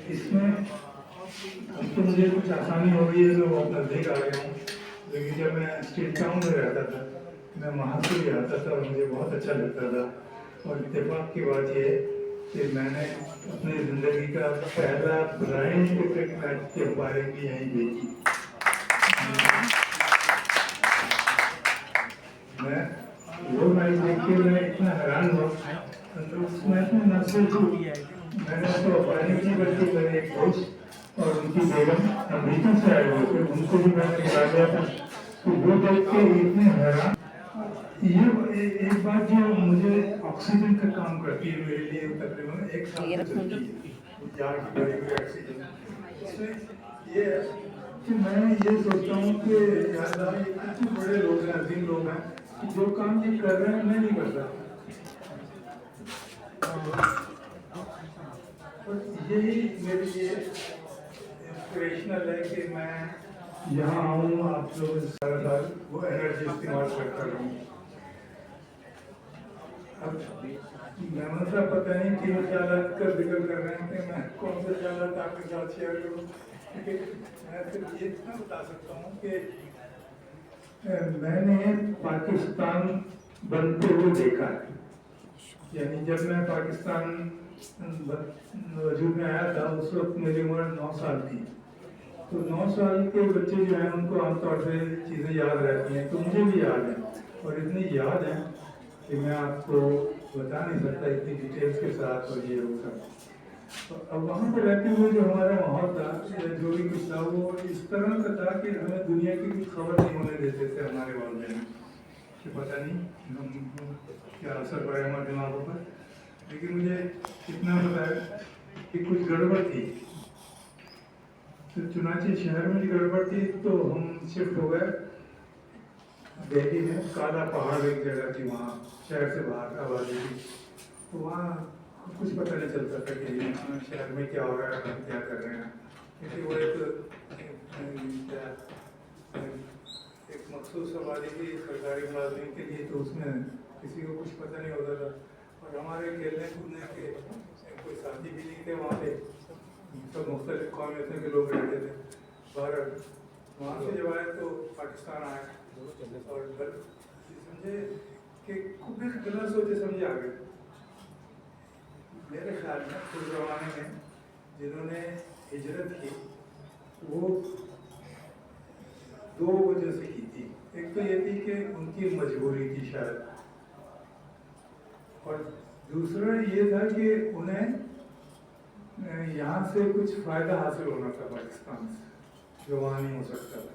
इसमें अब तो मुझे कुछ आसानी हो गई है, मैं बहुत नज़दीक आ गया हूँ। लेकिन जब मैं स्ट्रीट टाउन में रहता था, मैं वहाँ से भी आता था और मुझे बहुत अच्छा लगता था। और इत्तेफाक की बात ये है कि मैंने अपनी ज़िंदगी का पहला ब्लाइंड क्रिकेट मैच की अंपायरिंग भी यहीं देखी। मैं वो मैच देख के मैं इतना हैरान हुआ, उस मैच में न सिर्फ मैंने तो अंपायरिंग की बल्कि मेरे एक दोस्त और उनकी बेगम अमेरिका से आए हुए थे, उनको भी मैंने बुला लिया था। तो वो देख के इतने हैरान। ये एक बात जो मुझे ऑक्सीजन का काम करती है मेरे लिए, तकरीबन एक साल से चलती है यहाँ की बड़ी हुई ऑक्सीजन। इसमें ये है कि मैं ये सोचता हूँ कि यार ये कितने बड़े लोग हैं, अजीम लोग हैं, कि जो काम ये कर रहे हैं मैं नहीं कर सकता। यही मेरे लिए इंस्पिरेशनल है कि मैं यहाँ आऊँ, आप लोग सारा साल वो एनर्जी इस्तेमाल करता रहूँ। अब मैं मतलब पता नहीं कि ख्यालात का जिक्र कर रहे हैं कि मैं कौन से ख्यालात आपके साथ शेयर करूँ, लेकिन मैं सिर्फ ये इतना बता सकता हूँ कि मैंने पाकिस्तान बनते हुए देखा है। यानी जब मैं पाकिस्तान वजूद में आया था, उस वक्त मेरी उम्र 9 साल थी। तो 9 साल के बच्चे जो हैं उनको आमतौर से चीज़ें याद रहती हैं, तो मुझे भी याद है और इतनी याद है कि मैं आपको बता नहीं सकता इतनी डिटेल्स के साथ। और ये वो सब तो अब वहाँ पर रहते हुए जो हमारा माहौल था या जो भी कुछ था वो इस तरह का था कि हमें दुनिया की कुछ खबर नहीं होने देते थे हमारे वालिदैन, कि पता नहीं हम क्या असर पड़े हमारे दिमागों पर। लेकिन मुझे इतना पता है कि कुछ गड़बड़ थी। तो चुनाचे शहर में गड़बड़ थी तो हम शिफ्ट हो गए दिल्ली में। काला पहाड़ एक जगह थी, वहाँ शहर से बाहर आबादी थी, तो वहाँ कुछ पता नहीं चलता था कि शहर में क्या हो रहा है, हम क्या कर रहे हैं, क्योंकि वो एक मखसूस आबादी थी सरकारी मुलाजिम के लिए, तो उसमें किसी को कुछ पता नहीं होता था। और हमारे खेलने कूदने के कोई साथी भी नहीं थे वहाँ पे, सब मुख्तलिफ कौमियतों के लोग रहते थे। बाहर वहाँ से जब आए तो पाकिस्तान आए और समझे कि कुछ बिना सोचे समझे आ गए। मेरे ख्याल में उस ज़माने में जिन्होंने हिजरत की वो 2 वजह से की थी। एक तो ये थी कि उनकी मजबूरी थी शायद, और दूसरा ये था कि उन्हें यहाँ से कुछ फ़ायदा हासिल होना था पाकिस्तान से, जो वहाँ नहीं हो सकता था।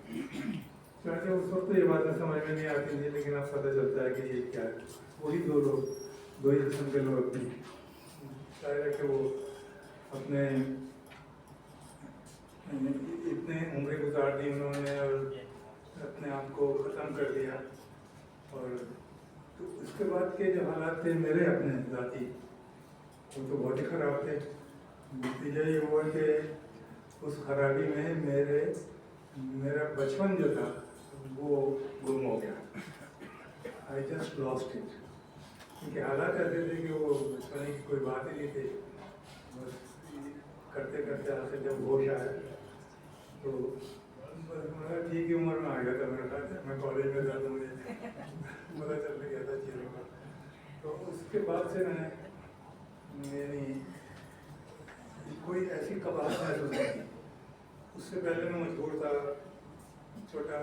चाहे उस वक्त ये बातें समझ में नहीं आती थी, लेकिन अब पता चलता है कि ये क्या है। वही 2 लोग, 2 ही किस्म के लोग थे। शायद है कि वो अपने इतने उम्र गुजार दी उन्होंने और अपने आप को ख़त्म कर दिया। और तो उसके बाद के जो हालात थे मेरे अपने ज़ाती, वो तो बहुत ही ख़राब थे। नतीजा ये हुआ कि उस खराबी में मेरा बचपन जो था वो गुम हो गया। I just lost it. क्योंकि हालात ऐसे थे कि वो बचपन की कोई बात ही नहीं थी। बस करते करते आखिर जब होश आया तो बस मेरा ठीक ही उम्र में आ गया था मेरा ख्याल। मैं कॉलेज में था तो मुझे पता चल गया था चीज़ों का। तो उसके बाद से मैंने मेरी कोई ऐसी कबाहत महसूस नहीं की। उससे पहले मैं मजबूर था, छोटा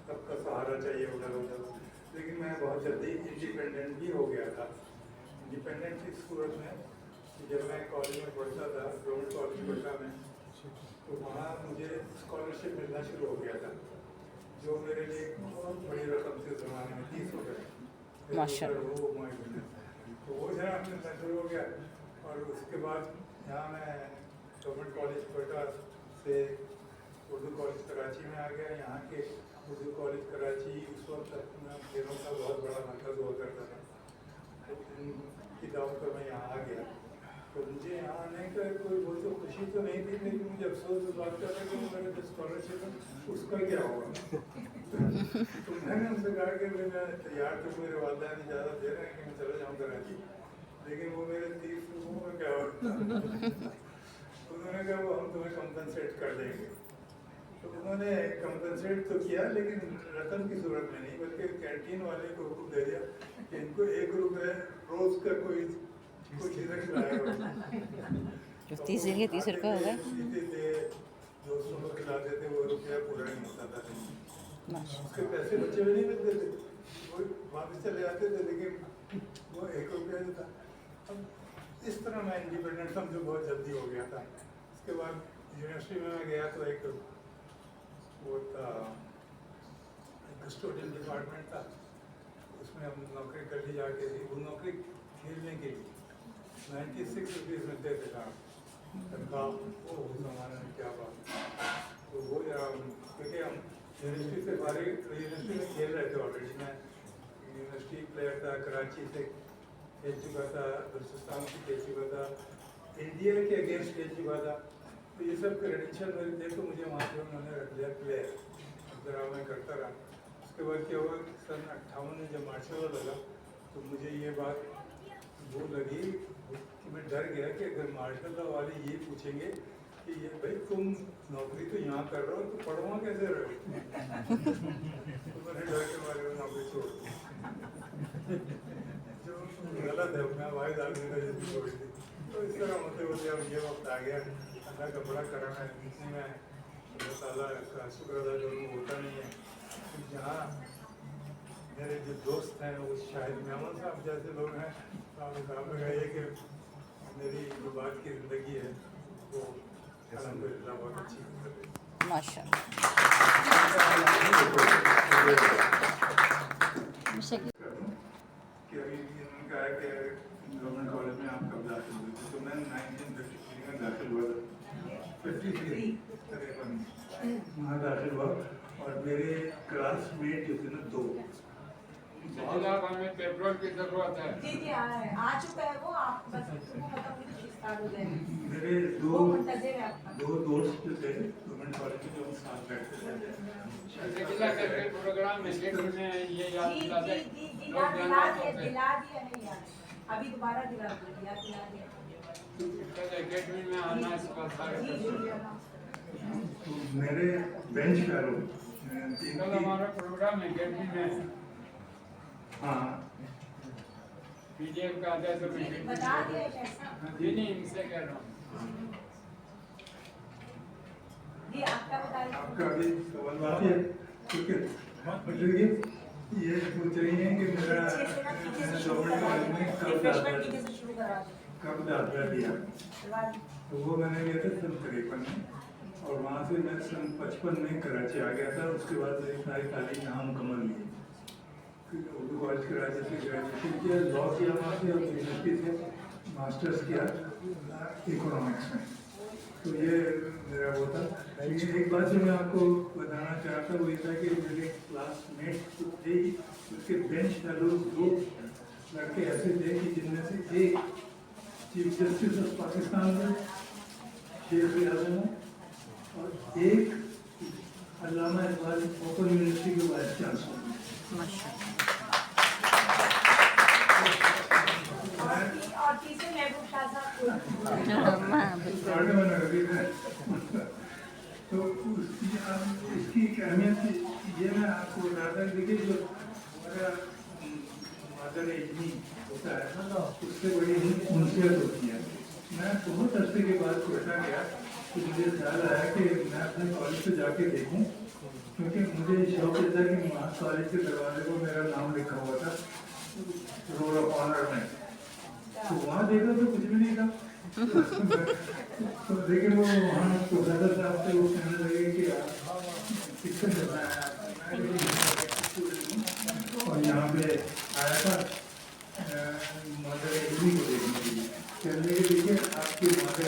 सबका सहारा चाहिए उधर उधर, लेकिन मैं बहुत जल्दी इंडिपेंडेंट भी हो गया था। इंडिपेंडेंट इस सूरत में कि जब मैं कॉलेज में पढ़ता था, गवर्नमेंट कॉलेज पढ़ता में, तो वहाँ मुझे स्कॉलरशिप मिलना शुरू हो गया था, जो मेरे लिए बहुत बड़ी रकम थी उस ज़माने में, 30 रुपये। माशाअल्लाह। तो वो जरा मिलना शुरू हो गया। और उसके बाद यहाँ मैं गवर्नमेंट कॉलेज कोयटा से उर्दू कॉलेज कराची में आ गया। यहाँ के उर्दू कॉलेज कराची उस वक्त अपना खेलों का बहुत बड़ा मरकज़ हुआ करता था। की दावत पर मैं यहाँ आ गया, तो मुझे यहाँ आने का कोई वो तो खुशी तो नहीं थी, लेकिन मुझे अफसोस इस बात का था कि मेरा जो स्कॉलरशिप है उसका क्या होगा। तो मैंने उनसे कहा कि मैं तैयार तो मेरे वालिदैन इजाज़त दे रहे हैं कि मैं चला जाऊँ कराची, लेकिन वो मेरे 30 रुपयों में क्या होगा। उन्होंने कहा वो हम तुम्हें कंपनसेट कर देंगे। तो उन्होंने कंपनसेट तो किया लेकिन रकम की सूरत में नहीं, बल्कि कैंटीन वाले को हुक्म दे दिया कि इनको 1 रुपये रोज का कोई चीज़ें खिलाएगा। 30 रुपये हो गए। दोस्तों को खिलाते थे, वो रुपया पूरा नहीं होता था, माशा उसके पैसे बच्चे भी नहीं मिलते थे, वो वापस चले जाते थे, लेकिन वो 1 रुपया जो था। अब इस तरह मैं इंडिपेंडेंट समझो बहुत जल्दी हो गया था। उसके बाद यूनिवर्सिटी में मैं गया तो एक वो था, कस्टोडियन डिपार्टमेंट था, उसमें हम नौकरी कर ली जाके थी। वो नौकरी खेलने के लिए 96 रुपीज़ मिलते थे साहब तनख्वाह। वो ज़माने में क्या बात। तो वो क्योंकि हम यूनिवर्सिटी से बाहर यूनिवर्सिटी में खेल रहे थे ऑलरेडी। मैं यूनिवर्सिटी प्लेयर था, कराची से खेल चुका था, बलूचिस्तान से खेल चुका था, इंडिया के अगेंस्ट खेल चुका था। तो ये सब क्रेडेंशियल मेरे थे, तो मुझे वहाँ पे उन्होंने रख लिया प्लेयर। जरा मैं करता रहा। उसके बाद क्या हुआ, सन 58 में जब मार्शल लॉ लगा तो मुझे ये बात वो लगी कि मैं डर गया कि अगर मार्शल लॉ वाले ये पूछेंगे कि ये भाई तुम नौकरी तो यहाँ कर रहे हो तो पढ़वा कैसे रहे हो। तो मैंने डर के बारे में नौकरी छोड़ दी, जो गलत है। मैं वाइज आदमी का जल्दी छोड़ दी। तो इस तरह होते होते अब ये वक्त आ गया, अल्लाह का बड़ा करम है। इतनी में अल्लाह ताला का शुक्र अदा करूँ होता नहीं है। जहाँ मेरे जो दोस्त हैं वो शाहिद मेमन साहब जैसे लोग हैं, साहब लगाइए कि मेरी जो बात की ज़िंदगी है वो अल्हम्दुलिल्लाह बहुत अच्छी है। माशा कि अभी उन्होंने कहा है कि गवर्नमेंट कॉलेज में आप कब दाखिल हुए थे, तो मैं 1953 में दाखिल हुआ था। 53 वहाँ दाखिल हुआ और मेरे क्लासमेट जो थे ना 2 हमें पेट्रोल की जरूरत है। जी जी आ चुका है वो, आप बस उसको मतलब स्टार्ट हो जाए। मेरे दो दोस्त जो थे गवर्नमेंट कॉलेज में जो हम साथ बैठते थे, प्रोग्राम में ये याद जी दिला जी दे। जी जी लोग दिला जानना दिया चाहते हैं। नहीं यार, अभी दोबारा दिला दिया। एकेडमी में आना इस बात जी जी तो मेरे बेंच फेलो कल हमारा प्रोग्राम है एकेडमी में। हाँ पीडीएफ का आधा तो बता दिया कैसा। जी नहीं, इनसे कह रहा हूँ। जी आपका बताइए। आपका भी सवाल बाकी है, ठीक है। मतलब ये पूछ रही हैं कि मेरा गवर्नमेंट कॉलेज में कब दाखिला दिया। तो वो मैंने लिया था सन 53 में, और वहाँ से मैं सन 55 में कराची आ गया था। उसके बाद मेरी सारी तालीम यहाँ मुकम्मल हुई। उर्दू कॉलेज कराची से ग्रेजुएशन किया, लॉ किया वहाँ से, और यूनिवर्सिटी से मास्टर्स किया इकोनॉमिक्स में। तो ये मेरा वो था। लेकिन एक बात जो मैं आपको बताना चाहता वो ये था कि मेरे क्लासमेट तो थे ही, उसके बेंच फेलोज 2 लड़के ऐसे थे कि जिनमें से एक चीफ जस्टिस ऑफ पाकिस्तान में शेख आजम है, और एक अल्लामा इकबाल ओपन यूनिवर्सिटी के वाइस चांसलर। और तीसरे महबूब शाह साहब तो इसकी अहमियत ये मैं आपको बताता देखिए, जो हमारा मदर इल्मी होता है ना, उससे बड़ी उनसियत होती है। मैं बहुत अरसे के बाद कोयटा गया तो मुझे ख्याल आया कि मैं अपने कॉलेज पे जाके देखूं, क्योंकि मुझे शौक था कि वहाँ कॉलेज के दरवाजे को मेरा नाम लिखा हुआ था रोल ऑफ ऑनर में। तो वहाँ देखा तो कुछ भी नहीं था। तो लेकिन वो वहाँ प्रोफेसर साहब से वो कहने लगे कि किससे चलना है, और यहाँ पे आया था मदर इल्मी को देखने के लिए। कहने लगे देखिए आपकी मदर